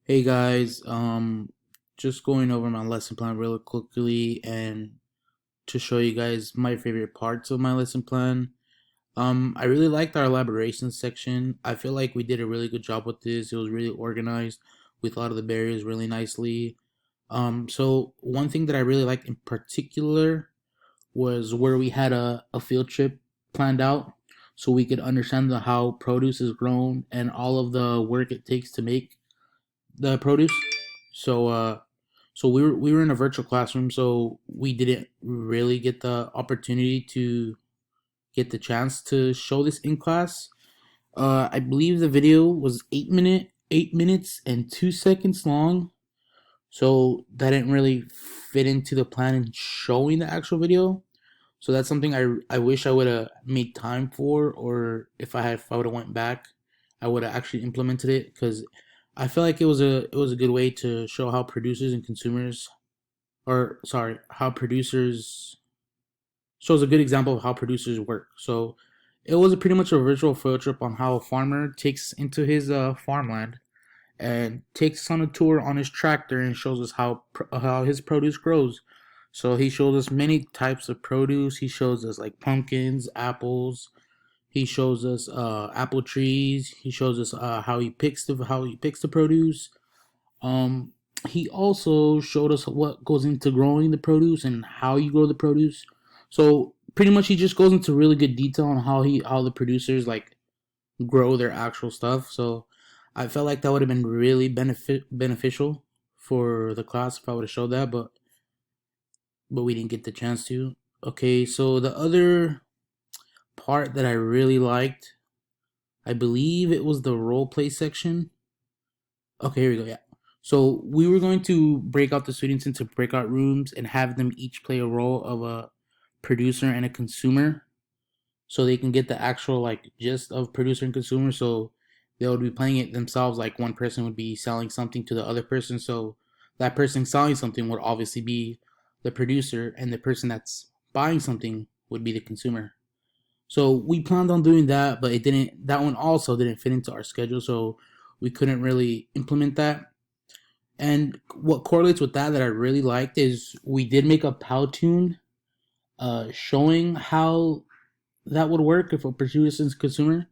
Hey guys, just going over my lesson plan really quickly and to show you guys my favorite parts of my lesson plan. I really liked our elaboration section. I feel like we did a really good job with this. It was really organized with a lot of the barriers really nicely. So one thing that I really liked in particular was where we had a field trip planned out so we could understand how produce is grown and all of the work it takes to make the produce. So we were in a virtual classroom, so we didn't really get the opportunity to get the chance to show this in class. I believe the video was 8 minutes and 2 seconds long, so that didn't really fit into the plan in showing the actual video. So that's something I wish I would have made time for, or if I would have went back, I would have actually implemented it because I feel like it was a good way to show how producers and consumers, or sorry, how producers shows a good example of how producers work. So it was pretty much a virtual field trip on how a farmer takes into his farmland and takes us on a tour on his tractor and shows us how his produce grows. So he shows us many types of produce. He shows us like pumpkins, apples. He shows us apple trees. He shows us how he picks the produce. Um, he also showed us what goes into growing the produce and how you grow the produce. So pretty much he just goes into really good detail on how the producers like grow their actual stuff. So I felt like that would have been really beneficial for the class if I would have showed that, but we didn't get the chance to. Okay, so the other part that I really liked, I believe it was the role play section. Okay, here we go. Yeah. So we were going to break out the students into breakout rooms and have them each play a role of a producer and a consumer so they can get the actual like gist of producer and consumer. So they would be playing it themselves. Like one person would be selling something to the other person. So that person selling something would obviously be the producer, and the person that's buying something would be the consumer. So we planned on doing that, but it didn't. That one also didn't fit into our schedule, so we couldn't really implement that. And what correlates with that I really liked is we did make a Powtoon showing how that would work if a producer and consumer.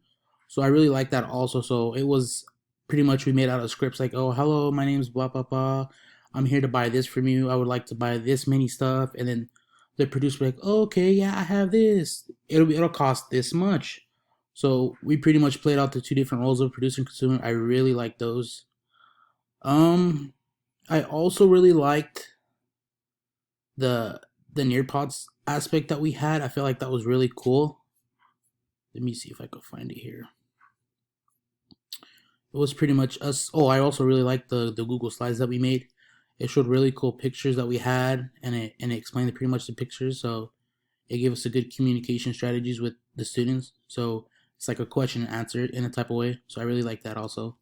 So I really like that also. So it was pretty much we made out of scripts like, oh, hello, my name's blah blah blah. I'm here to buy this from you. I would like to buy this many stuff, and then the producer would be like, oh, okay, yeah, I have this. It'll cost this much. So we pretty much played out the two different roles of producer and consumer. I really like those. Um, I also really liked the the Nearpods aspect that we had. I feel like that was really cool. Let me see if I could find it here. It was pretty much us. Oh, I also really liked the Google slides that we made. It showed really cool pictures that we had, and it explained pretty much the pictures. So it gave us a good communication strategies with the students. So it's like a question and answer in a type of way. So I really like that also.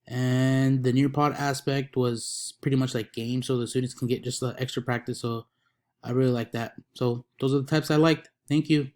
And the Nearpod aspect was pretty much like games, so the students can get just the extra practice. So I really like that. So those are the types I liked. Thank you.